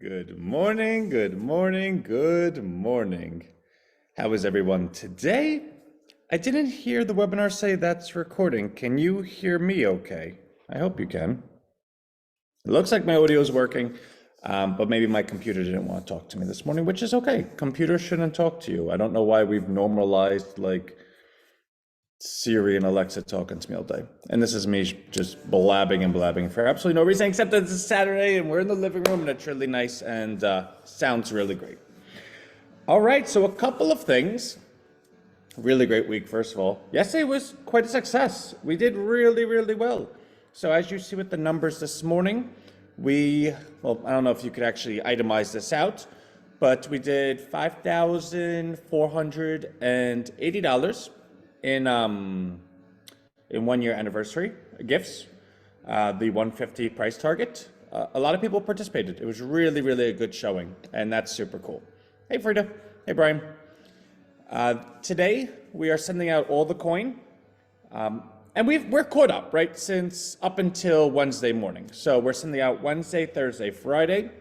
Good morning, good morning, good morning. How is everyone today? I didn't hear the webinar say that's recording. Can you hear me okay? I hope you can. It looks like my audio is working, but maybe my computer didn't want to talk to me this morning, which is okay. Computers shouldn't talk to you. I don't know why we've normalized like Siri and Alexa talking to me all day. And this is me just blabbing and blabbing for absolutely no reason, except that it's Saturday and we're in the living room and it's really nice and sounds really great. All right, so a couple of things. Really great week, first of all. Yesterday was quite a success. We did really, really well. So as you see with the numbers this morning, well, I don't know if you could actually itemize this out, but we did $5,480 in 1 year anniversary gifts, the 150 price target. A lot of people participated. It was really, really a good showing, and that's super cool. Hey, Frida. Hey, Brian. Today, we are sending out all the coin, and we're caught up, right, since up until Wednesday morning. So we're sending out Wednesday, Thursday, Friday.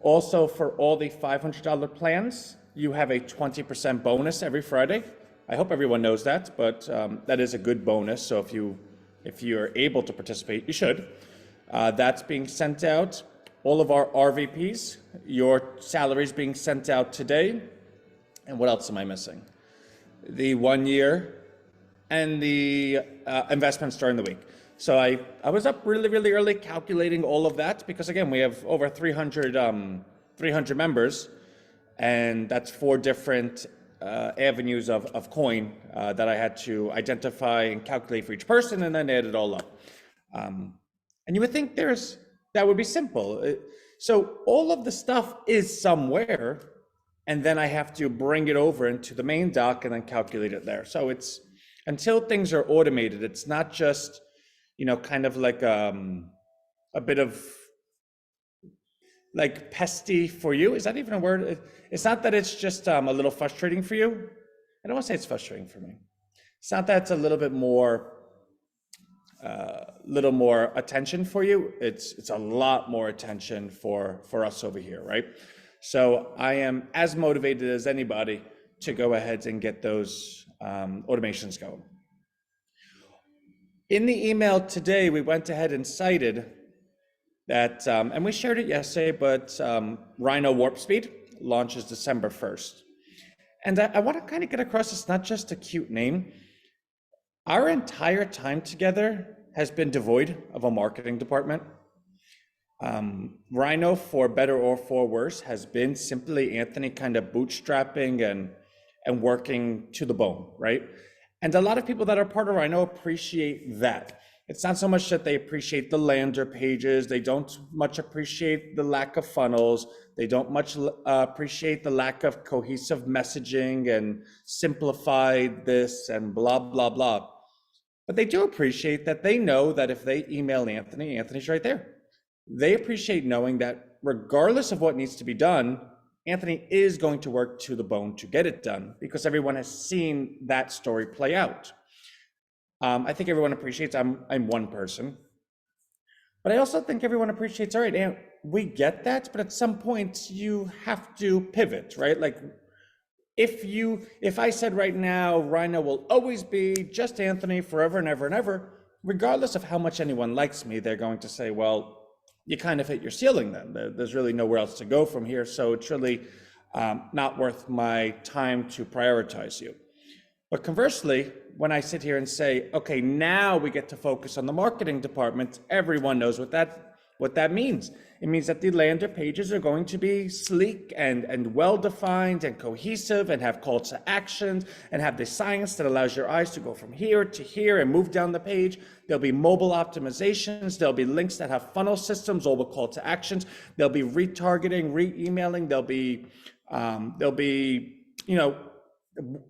Also, for all the $500 plans, you have a 20% bonus every Friday. I hope everyone knows that, but that is a good bonus. So if you're able to participate, you should. That's being sent out. All of our RVPs, your salaries being sent out today. And what else am I missing? The 1 year and the investments during the week. So I was up really, really early calculating all of that because again, we have over 300 members, and that's 4 different avenues of coin that I had to identify and calculate for each person, and then add it all up. And you would think that would be simple. So all of the stuff is somewhere, and then I have to bring it over into the main doc and then calculate it there. So it's, until things are automated, it's not just, kind of like a bit of like pesty for you. Is that even a word? It's not that it's just a little frustrating for you. I don't want to say it's frustrating for me. It's not that it's a little bit more, little more attention for you. It's a lot more attention for us over here, right? So I am as motivated as anybody to go ahead and get those automations going. In the email today, we went ahead and cited that, and we shared it yesterday, but RHINO Warp Speed launches December 1st. And I want to kind of get across, it's not just a cute name. Our entire time together has been devoid of a marketing department. RHINO, for better or for worse, has been simply Anthony kind of bootstrapping and working to the bone, right? And a lot of people that are part of RHINO appreciate that. It's not so much that they appreciate the lander pages. They don't much appreciate the lack of funnels. They don't much appreciate the lack of cohesive messaging and simplified this and blah, blah, blah. But they do appreciate that they know that if they email Anthony, Anthony's right there. They appreciate knowing that regardless of what needs to be done, Anthony is going to work to the bone to get it done because everyone has seen that story play out. I think everyone appreciates I'm one person, but I also think everyone appreciates, all right, and we get that, but at some point you have to pivot, right? Like if I said right now, RHINO will always be just Anthony forever and ever and ever, regardless of how much anyone likes me, they're going to say, well, you kind of hit your ceiling then. There's really nowhere else to go from here. So it's really not worth my time to prioritize you. But conversely, when I sit here and say, okay, now we get to focus on the marketing department, everyone knows what that means. It means that the lander pages are going to be sleek and well-defined and cohesive and have calls to actions and have the science that allows your eyes to go from here to here and move down the page. There'll be mobile optimizations. There'll be links that have funnel systems, all with call to actions. There'll be retargeting, re-emailing. There'll be,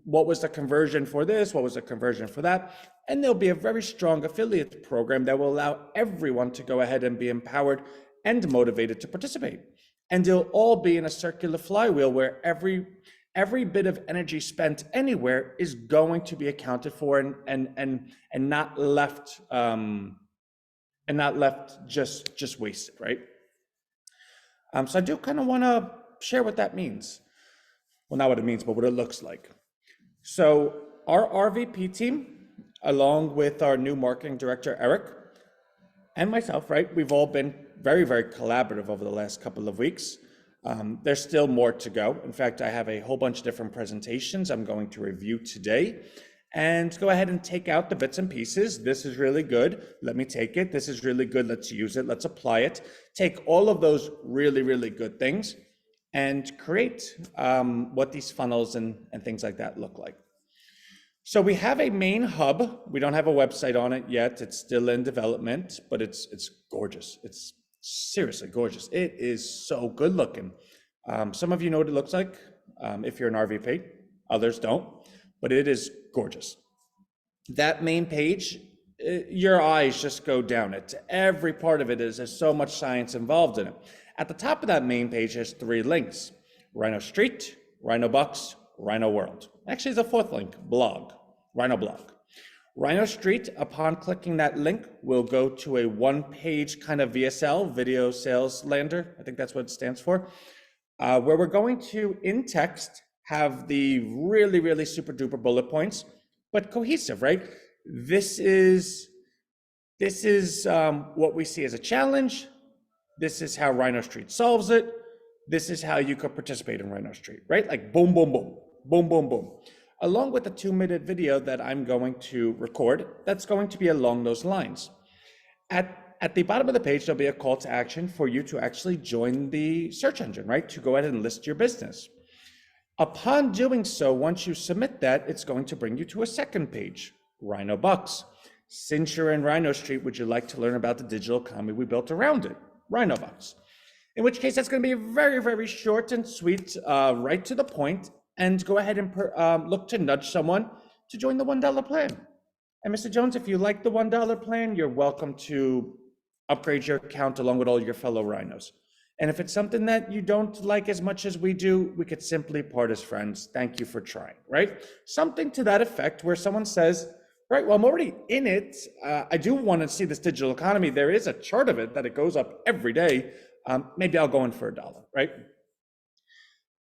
what was the conversion for this? What was the conversion for that? And there'll be a very strong affiliate program that will allow everyone to go ahead and be empowered and motivated to participate. And they'll all be in a circular flywheel where every bit of energy spent anywhere is going to be accounted for and not left just wasted, right? So I do kind of want to share what that means. Well, not what it means, but what it looks like. So our RVP team, along with our new marketing director, Eric, and myself, right, we've all been very, very collaborative over the last couple of weeks. There's still more to go. In fact, I have a whole bunch of different presentations I'm going to review today and go ahead and take out the bits and pieces. This is really good. Let me take it. This is really good. Let's use it. Let's apply it. Take all of those really, really good things and create what these funnels and things like that look like. So we have a main hub. We don't have a website on it yet. It's still in development, but it's gorgeous. It's seriously gorgeous. It is so good looking. Some of you know what it looks like if you're an RVP. Others don't, but it is gorgeous. That main page, your eyes just go down it. Every part of it there's so much science involved in it. At the top of that main page, there's 3 links: RHINO Street, RHINO Bucks, RHINO World. Actually, there's a 4th link, blog, RHINO blog. RHINO Street, upon clicking that link, will go to a 1-page kind of VSL, video sales lander. I think that's what it stands for, where we're going to, in text, have the really, really super duper bullet points, but cohesive, right? This is what we see as a challenge. This is how RHINO Street solves it. This is how you could participate in RHINO Street, right? Like boom, boom, boom, boom, boom, boom. Along with the 2-minute video that I'm going to record, that's going to be along those lines. At the bottom of the page, there'll be a call to action for you to actually join the search engine, right? To go ahead and list your business. Upon doing so, once you submit that, it's going to bring you to a 2nd page, RHINO Bucks. Since you're in RHINO Street, would you like to learn about the digital economy we built around it? RHINO Bucks. In which case, that's going to be very, very short and sweet, right to the point, and go ahead and look to nudge someone to join the $1 plan. And Mr. Jones, if you like the $1 plan, you're welcome to upgrade your account along with all your fellow rhinos. And if it's something that you don't like as much as we do, we could simply part as friends. Thank you for trying, right? Something to that effect where someone says, right, well, I'm already in it. I do want to see this digital economy. There is a chart of it that it goes up every day. Maybe I'll go in for $1, right?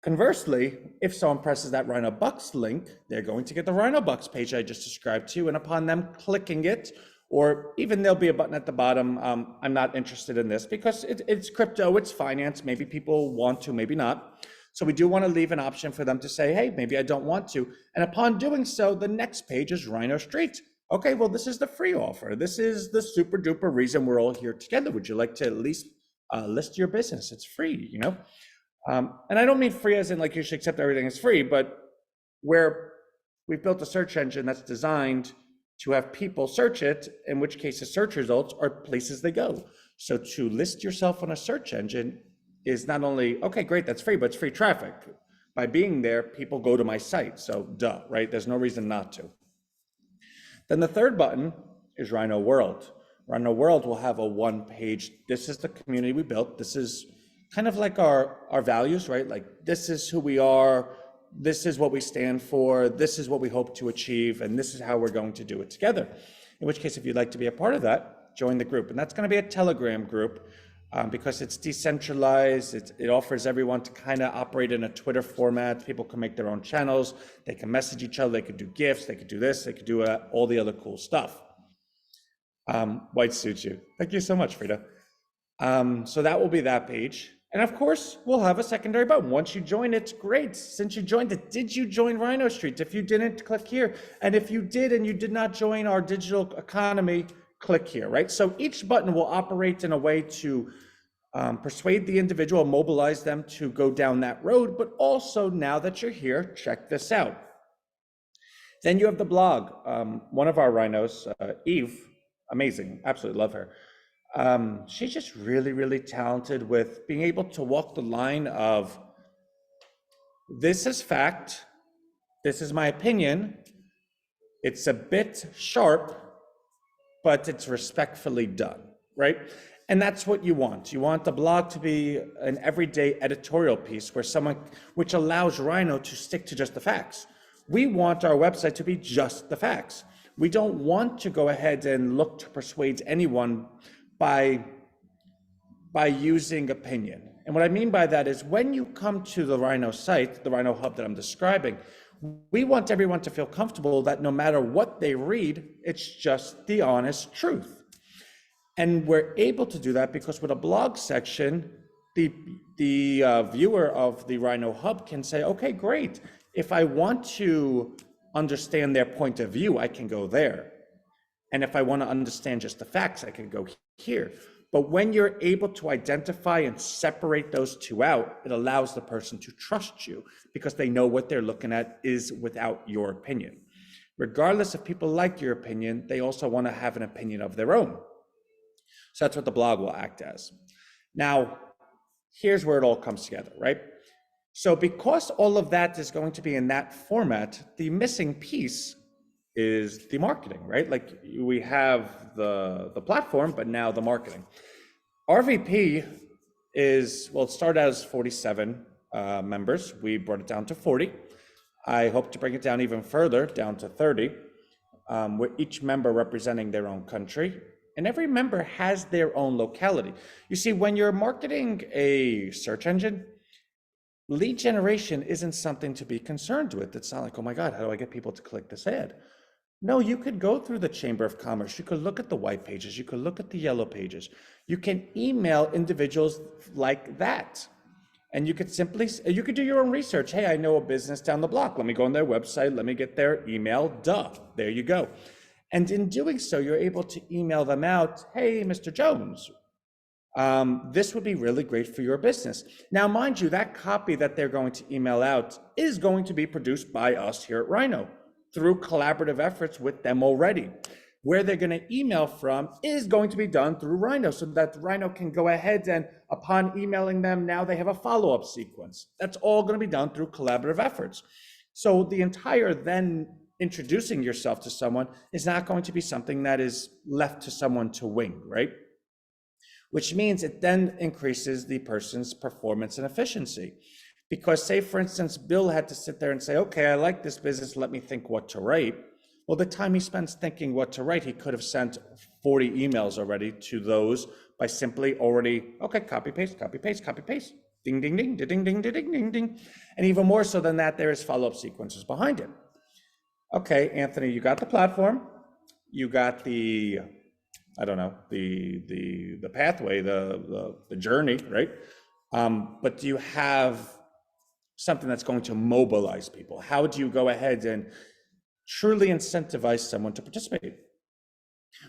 Conversely, if someone presses that RHINO Bucks link, they're going to get the RHINO Bucks page I just described to you, and upon them clicking it, or even there'll be a button at the bottom, I'm not interested in this because it's crypto, it's finance, maybe people want to, maybe not. So we do want to leave an option for them to say, hey, maybe I don't want to. And upon doing so, the next page is RHINO Street. Okay, well, this is the free offer. This is the super duper reason we're all here together. Would you like to at least list your business? It's free, you know? And I don't mean free as in like you should accept everything as free, but where we've built a search engine that's designed to have people search it, in which case the search results are places they go. So to list yourself on a search engine is not only, okay, great, that's free, but it's free traffic. By being there, people go to my site, so duh, right? There's no reason not to. Then the 3rd button is RHINO World. RHINO World will have a 1-page, this is the community we built, this is kind of like our values, right? Like this is who we are, this is what we stand for, this is what we hope to achieve, and this is how we're going to do it together. In which case, if you'd like to be a part of that, join the group. And that's going to be a Telegram group because it's decentralized. It offers everyone to kind of operate in a Twitter format. People can make their own channels. They can message each other. They could do GIFs. They could do this. They could do all the other cool stuff. White suits you. Thank you so much, Frida. So that will be that page. And of course, we'll have a secondary button. Once you join, it's great. Since you joined it, did you join RHINO Street? If you didn't, click here. And if you did and you did not join our digital economy, click here, right? So each button will operate in a way to persuade the individual, mobilize them to go down that road. But also, now that you're here, check this out. Then you have the blog. One of our rhinos, Eve, amazing, absolutely love her. She's just really, really talented with being able to walk the line of this is fact, this is my opinion, it's a bit sharp, but it's respectfully done, right? And that's what you want. You want the blog to be an everyday editorial piece which allows RHINO to stick to just the facts. We want our website to be just the facts. We don't want to go ahead and look to persuade anyone by by using opinion. And what I mean by that is when you come to the RHINO site, the RHINO hub that I'm describing, we want everyone to feel comfortable that no matter what they read, it's just the honest truth. And we're able to do that because with a blog section, the viewer of the RHINO hub can say, okay, great. If I want to understand their point of view, I can go there. And if I want to understand just the facts, I can go here. But when you're able to identify and separate those two out, it allows the person to trust you because they know what they're looking at is without your opinion. Regardless if people like your opinion, they also want to have an opinion of their own. So that's what the blog will act as. Now, here's where it all comes together, right? So because all of that is going to be in that format, the missing piece is the marketing, right? Like we have the platform, but now the marketing. RVP is, well, it started as 47 members. We brought it down to 40. I hope to bring it down even further, down to 30, with each member representing their own country. And every member has their own locality. You see, when you're marketing a search engine, lead generation isn't something to be concerned with. It's not like, oh my God, how do I get people to click this ad? No, you could go through the Chamber of Commerce. You could look at the white pages. You could look at the yellow pages. You can email individuals like that. And you could simply, you could do your own research. Hey, I know a business down the block. Let me go on their website. Let me get their email. Duh, there you go. And in doing so, you're able to email them out. Hey, Mr. Jones, this would be really great for your business. Now, mind you, that copy that they're going to email out is going to be produced by us here at RHINO through collaborative efforts with them already. Where they're going to email from is going to be done through RHINO so that RHINO can go ahead and upon emailing them, now they have a follow-up sequence. That's all going to be done through collaborative efforts. So the entire then introducing yourself to someone is not going to be something that is left to someone to wing, right? Which means it then increases the person's performance and efficiency. Because say, for instance, Bill had to sit there and say, okay, I like this business, let me think what to write. Well, the time he spends thinking what to write, he could have sent 40 emails already to those by simply already, okay, copy, paste, copy, paste, copy, paste, ding, ding, ding, ding, ding, ding, ding, ding, ding. And even more so than that, there is follow-up sequences behind it. Okay, Anthony, you got the platform, you got the, I don't know, the pathway, the journey, right? But do you have something that's going to mobilize people? How do you go ahead and truly incentivize someone to participate?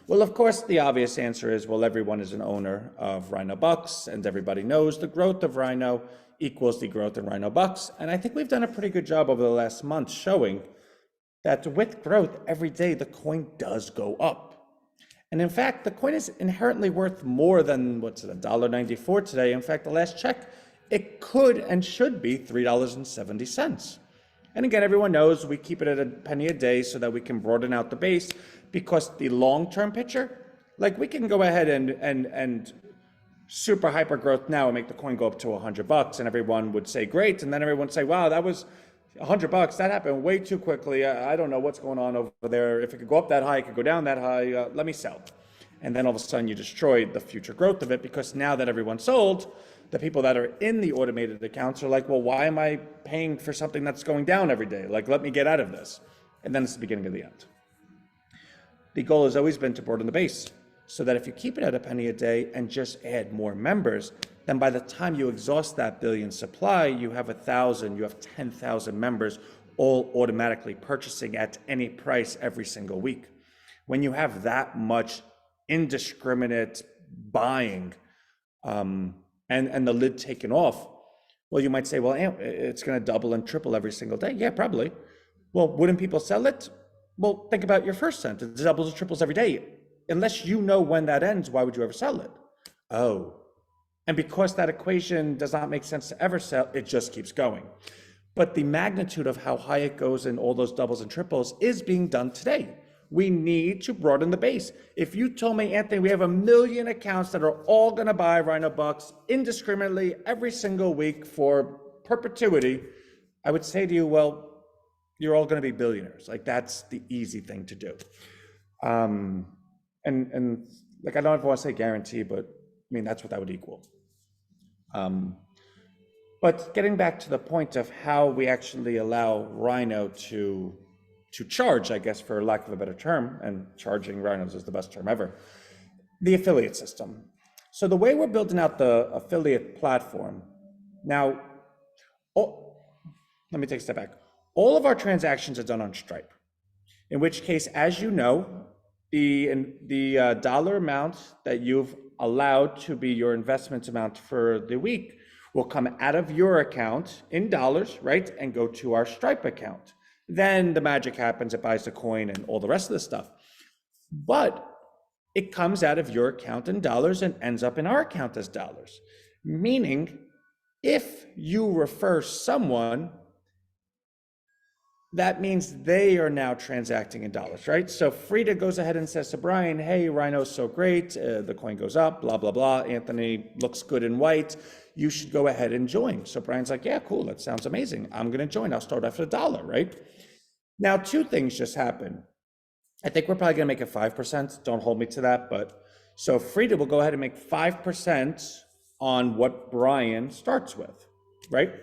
Well, of course, the obvious answer is, well, everyone is an owner of RHINO Bucks, and everybody knows the growth of RHINO equals the growth in RHINO Bucks. And I think we've done a pretty good job over the last month showing that with growth every day, the coin does go up. And in fact, the coin is inherently worth more than, what's it, $1.94 today. In fact, the last check, it could and should be $3.70. And again, everyone knows we keep it at a penny a day so that we can broaden out the base, because the long-term picture, like we can go ahead and super hyper growth now and make the coin go up to $100, and everyone would say great, and then everyone would say, wow, that was $100, that happened way too quickly. I don't know what's going on over there. If it could go up that high, it could go down that high. Let me sell. And then all of a sudden you destroyed the future growth of it, because now that everyone's sold, the people that are in the automated accounts are like, well, why am I paying for something that's going down every day? Like, let me get out of this. And then it's the beginning of the end. The goal has always been to broaden the base, so that if you keep it at a penny a day and just add more members, then by the time you exhaust that billion supply, you have 1,000, you have 10,000 members all automatically purchasing at any price every single week. When you have that much indiscriminate buying and the lid taken off, well, you might say, well, it's going to double and triple every single day. Yeah, probably. Well, wouldn't people sell it? Well, think about your first sentence. It doubles and triples every day. Unless you know when that ends, why would you ever sell it? Oh. And because that equation does not make sense to ever sell, it just keeps going. But the magnitude of how high it goes in all those doubles and triples is being done today. We need to broaden the base. If you told me, Anthony, we have 1 million accounts that are all going to buy RHINO Bucks indiscriminately every single week for perpetuity, I would say to you, well, you're all going to be billionaires. Like, that's the easy thing to do. And like, I don't know if I want to say guarantee, but mean, that's what that would equal. But getting back to the point of how we actually allow Rhino to charge, I guess, for lack of a better term, and charging rhinos is the best term ever, the affiliate system. So the way we're building out the affiliate platform, now, let me take a step back. All of our transactions are done on Stripe, in which case, as you know, the dollar amount that you've allowed to be your investment amount for the week will come out of your account in dollars, right, and go to our Stripe account. Then the magic happens, it buys the coin and all the rest of the stuff. But it comes out of your account in dollars and ends up in our account as dollars. Meaning, if you refer someone, that means they are now transacting in dollars, right? So Frida goes ahead and says to Brian, hey, Rhino's so great, the coin goes up, blah, blah, blah. Anthony looks good in white. You should go ahead and join. So Brian's like, yeah, cool, that sounds amazing. I'm gonna join, I'll start off at $1, right? Now, two things just happened. I think we're probably gonna make it 5%, don't hold me to that, but so Frida will go ahead and make 5% on what Brian starts with, right?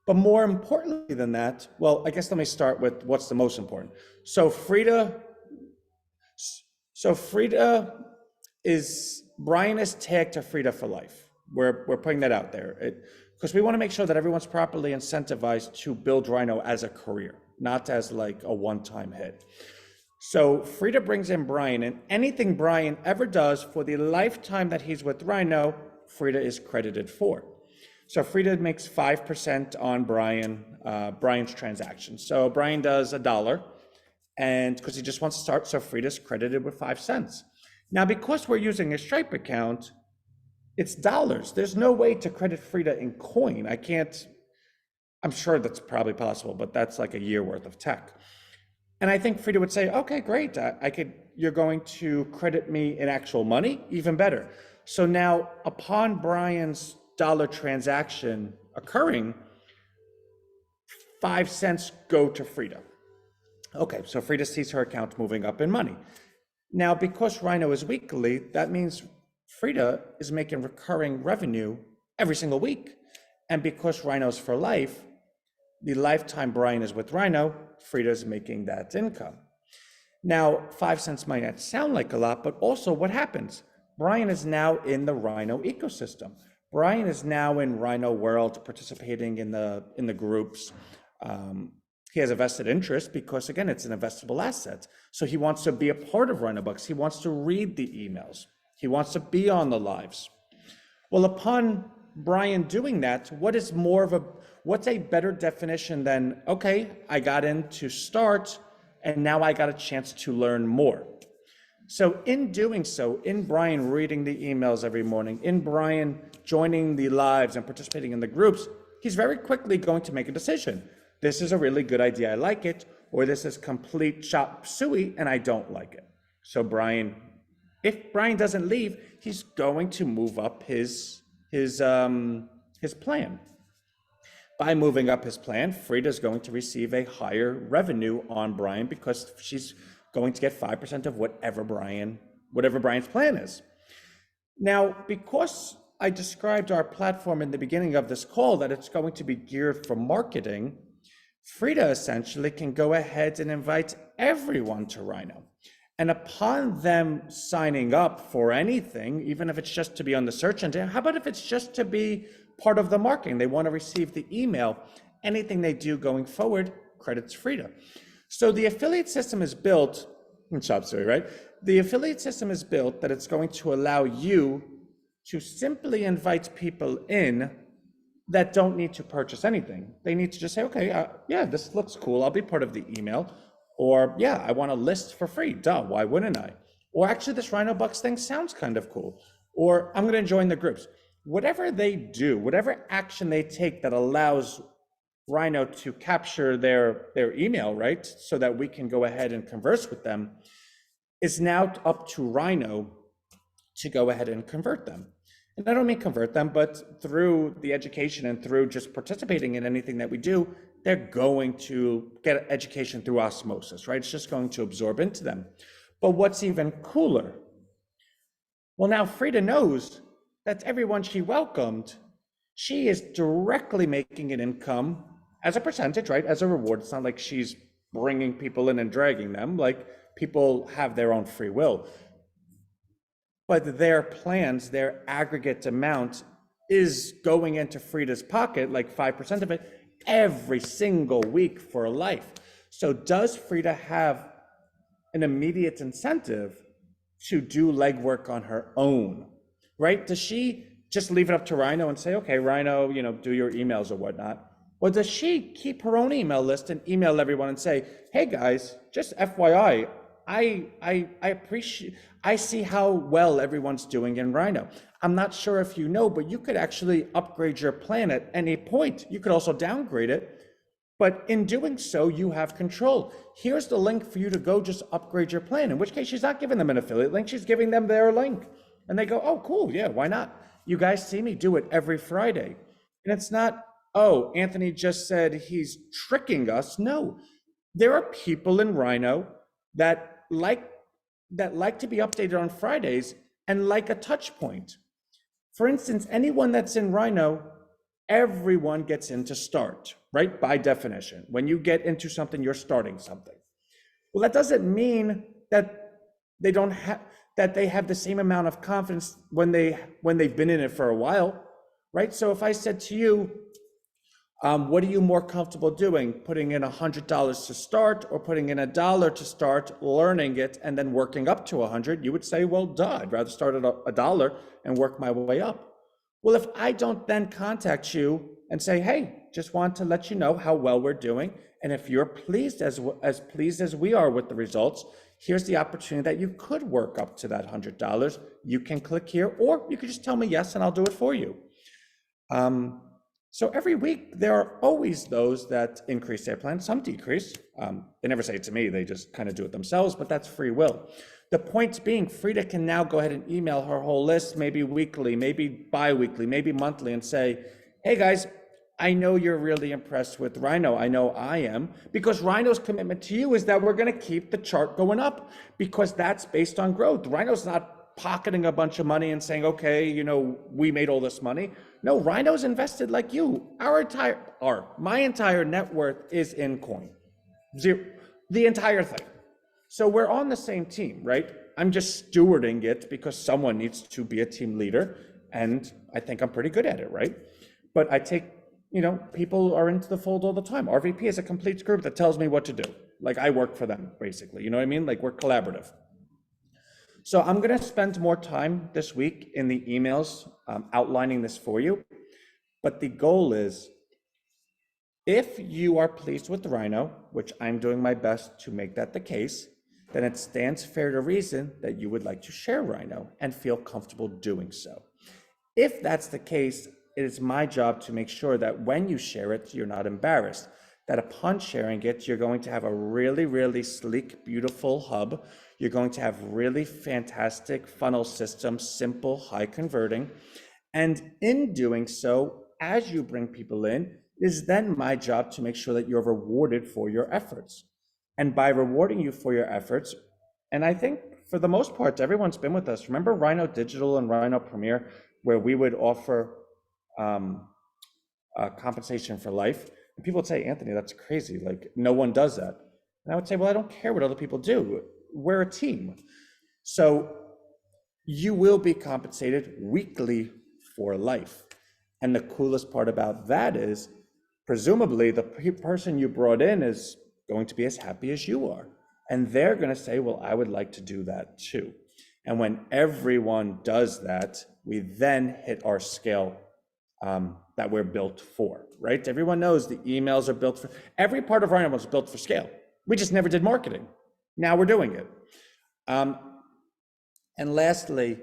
But more importantly than that, well, I guess let me start with what's the most important. So Frida Brian is tagged to Frida for life. We're putting that out there because we want to make sure that everyone's properly incentivized to build Rhino as a career, not as like a one-time hit. So Frida brings in Brian, and anything Brian ever does for the lifetime that he's with Rhino, Frida is credited for. So Frida makes 5% on Brian's transaction. So Brian does $1, and because he just wants to start, so Frida's credited with 5 cents. Now, because we're using a Stripe account, it's dollars. There's no way to credit Frida in coin. I'm sure that's probably possible, but that's like a year worth of tech. And I think Frida would say, okay, great. You're going to credit me in actual money, even better. So now upon Brian's dollar transaction occurring, 5 cents go to Frida. Okay, so Frida sees her account moving up in money. Now, because Rhino is weekly, that means Frida is making recurring revenue every single week. And because Rhino's for life, the lifetime Brian is with Rhino, Frida's making that income. Now, 5 cents might not sound like a lot, but also what happens? Brian is now in the Rhino ecosystem. Brian is now in Rhino World, participating in the groups. He has a vested interest because, again, it's an investable asset. So he wants to be a part of Rhino Bucks. He wants to read the emails. He wants to be on the lives. Well, upon Brian doing that, what's a better definition than, okay, I got in to start, and now I got a chance to learn more. So in doing so, in Brian reading the emails every morning, in Brian joining the lives and participating in the groups, he's very quickly going to make a decision. This is a really good idea, I like it, or this is complete chop suey and I don't like it. So if Brian doesn't leave, he's going to move up his plan. By moving up his plan, Frida's going to receive a higher revenue on Brian because she's going to get 5% of whatever Brian's plan is. Now, because I described our platform in the beginning of this call that it's going to be geared for marketing, Frida essentially can go ahead and invite everyone to Rhino. And upon them signing up for anything, even if it's just to be on the search engine, how about if it's just to be part of the marketing? They want to receive the email. Anything they do going forward credits Frida. So the affiliate system is built, right? The affiliate system is built that it's going to allow you to simply invite people in that don't need to purchase anything. They need to just say, okay, yeah, this looks cool. I'll be part of the email. Or yeah, I want a list for free. Duh, why wouldn't I? Or actually this Rhino Bucks thing sounds kind of cool. Or I'm gonna join the groups. Whatever they do, whatever action they take that allows Rhino to capture their email, right? So that we can go ahead and converse with them, is now up to Rhino to go ahead and convert them. And I don't mean convert them, but through the education and through just participating in anything that we do, they're going to get education through osmosis, right? It's just going to absorb into them. But what's even cooler? Well, now Frida knows that's everyone she welcomed, she is directly making an income as a percentage, right? As a reward. It's not like she's bringing people in and dragging them. Like, people have their own free will. But their plans, their aggregate amount is going into Frida's pocket, like 5% of it, every single week for life. So does Frida have an immediate incentive to do legwork on her own, right? Does she just leave it up to RHINO and say, okay, RHINO, do your emails or whatnot? Or does she keep her own email list and email everyone and say, hey guys, just FYI, I appreciate, I see how well everyone's doing in RHINO. I'm not sure if you know, but you could actually upgrade your plan at any point. You could also downgrade it. But in doing so, you have control. Here's the link for you to go just upgrade your plan, in which case she's not giving them an affiliate link, she's giving them their link. And they go, oh, cool, yeah, why not? You guys see me do it every Friday. And it's not, oh, Anthony just said he's tricking us. No, there are people in RHINO that like to be updated on Fridays and like a touch point. For instance, anyone that's in RHINO, everyone gets in to start, right? By definition, when you get into something, you're starting something. Well, that doesn't mean that they don't have, that they have the same amount of confidence when they've been in it for a while, right? So if I said to you, what are you more comfortable doing? Putting in $100 to start, or putting in $1 to start, learning it, and then working up to 100? You would say, well, duh, I'd rather start at $1 and work my way up. Well, if I don't then contact you and say, hey, just want to let you know how well we're doing, and if you're pleased as pleased as we are with the results, here's the opportunity that you could work up to that $100. You can click here, or you could just tell me yes, and I'll do it for you. So every week, there are always those that increase their plan, some decrease. They never say it to me, they just kind of do it themselves, but that's free will. The point being, Frida can now go ahead and email her whole list, maybe weekly, maybe bi-weekly, maybe monthly, and say, hey guys, I know you're really impressed with RHINO. I know I am, because RHINO's commitment to you is that we're going to keep the chart going up, because that's based on growth. RHINO's not pocketing a bunch of money and saying, okay, we made all this money. No, RHINO's invested like you. My entire net worth is in coin. Zero, the entire thing. So we're on the same team, right? I'm just stewarding it because someone needs to be a team leader, and I think I'm pretty good at it, right? But I take, people are into the fold all the time. RVP is a complete group that tells me what to do. Like, I work for them, basically, you know what I mean? Like, we're collaborative. So I'm gonna spend more time this week in the emails outlining this for you. But the goal is, if you are pleased with the RHINO, which I'm doing my best to make that the case, then it stands fair to reason that you would like to share RHINO and feel comfortable doing so. If that's the case, it is my job to make sure that when you share it, you're not embarrassed, that upon sharing it, you're going to have a really, really sleek, beautiful hub. You're going to have really fantastic funnel system, simple, high converting. And in doing so, as you bring people in, it is then my job to make sure that you're rewarded for your efforts. And by rewarding you for your efforts, and I think for the most part, everyone's been with us. Remember RHINO Digital and RHINO Premier, where we would offer compensation for life? And people would say, Anthony, that's crazy. Like, no one does that. And I would say, well, I don't care what other people do. We're a team. So you will be compensated weekly for life. And the coolest part about that is, presumably, the person you brought in is going to be as happy as you are. And they're going to say, well, I would like to do that too. And when everyone does that, we then hit our scale that we're built for, right? Everyone knows the emails are built for, every part of RHINO was built for scale. We just never did marketing. Now we're doing it. And lastly,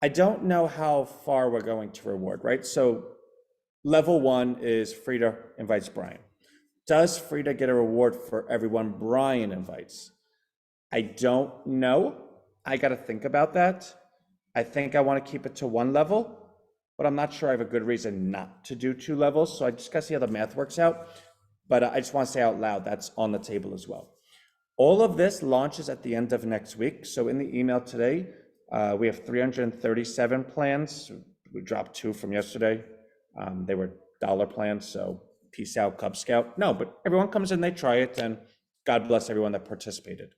I don't know how far we're going to reward, right? So level 1 is Frida invites Brian. Does Frida get a reward for everyone Brian invites? I don't know. I got to think about that. I think I want to keep it to 1 level, but I'm not sure I have a good reason not to do 2 levels. So I just got to see how the math works out. But I just want to say out loud, that's on the table as well. All of this launches at the end of next week. So in the email today, we have 337 plans, We dropped 2 from yesterday. They were dollar plans, so peace out, Cub Scout. No, but everyone comes in, they try it, and God bless everyone that participated.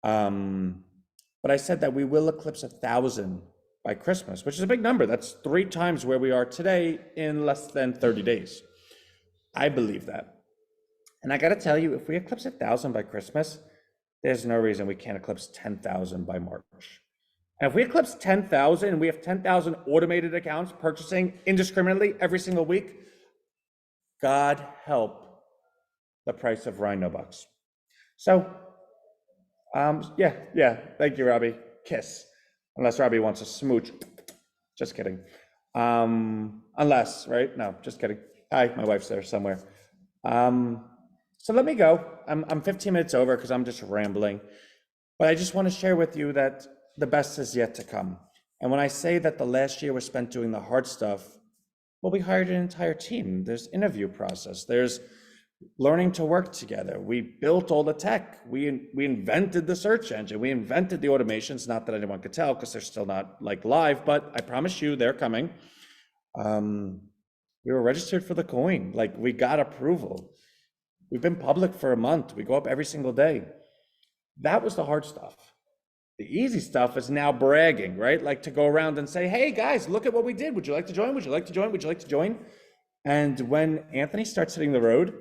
But I said that we will eclipse 1,000 by Christmas, which is a big number. That's 3 times where we are today in less than 30 days. I believe that. And I got to tell you, if we eclipse 1,000 by Christmas, there's no reason we can't eclipse 10,000 by March. And if we eclipse 10,000, we have 10,000 automated accounts purchasing indiscriminately every single week, God help the price of RHINO bucks. So, yeah, thank you, Robbie. Kiss. Unless Robbie wants a smooch. Just kidding. Unless, right? No, just kidding. Hi, my wife's there somewhere. So let me go. I'm 15 minutes over because I'm just rambling. But I just want to share with you that the best is yet to come. And when I say that the last year was spent doing the hard stuff, well, we hired an entire team. There's interview process. There's learning to work together. We built all the tech. We invented the search engine. We invented the automations. Not that anyone could tell because they're still not like live, but I promise you they're coming. We were registered for the coin. Like, we got approval. We've been public for a month. We go up every single day. That was the hard stuff. The easy stuff is now bragging, right? Like to go around and say, hey guys, look at what we did. Would you like to join? Would you like to join? Would you like to join? And when Anthony starts hitting the road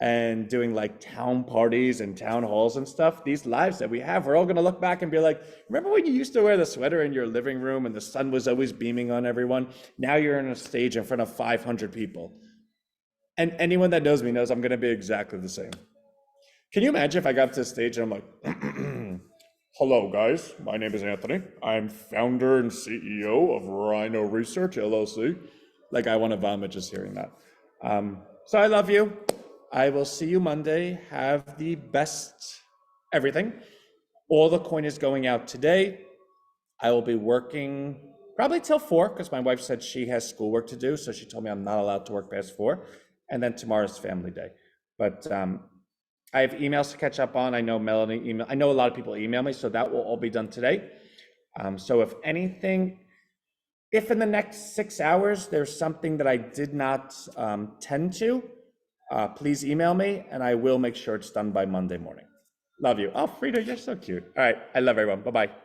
and doing like town parties and town halls and stuff, these lives that we have, we're all going to look back and be like, remember when you used to wear the sweater in your living room and the sun was always beaming on everyone? Now you're on a stage in front of 500 people. And anyone that knows me knows I'm going to be exactly the same. Can you imagine if I got to the stage and I'm like, hello guys, my name is Anthony. I'm founder and CEO of RHINO Research, LLC. Like, I want to vomit just hearing that. So I love you. I will see you Monday. Have the best everything. All the coin is going out today. I will be working probably till 4 because my wife said she has schoolwork to do. So she told me I'm not allowed to work past 4. And then tomorrow's family day. But I have emails to catch up on. I know Melanie email. I know a lot of people email me, so that will all be done today. So if anything, if in the next 6 hours there's something that I did not tend to, please email me and I will make sure it's done by Monday morning. Love you. Oh, Frida, you're so cute. All right, I love everyone. Bye-bye.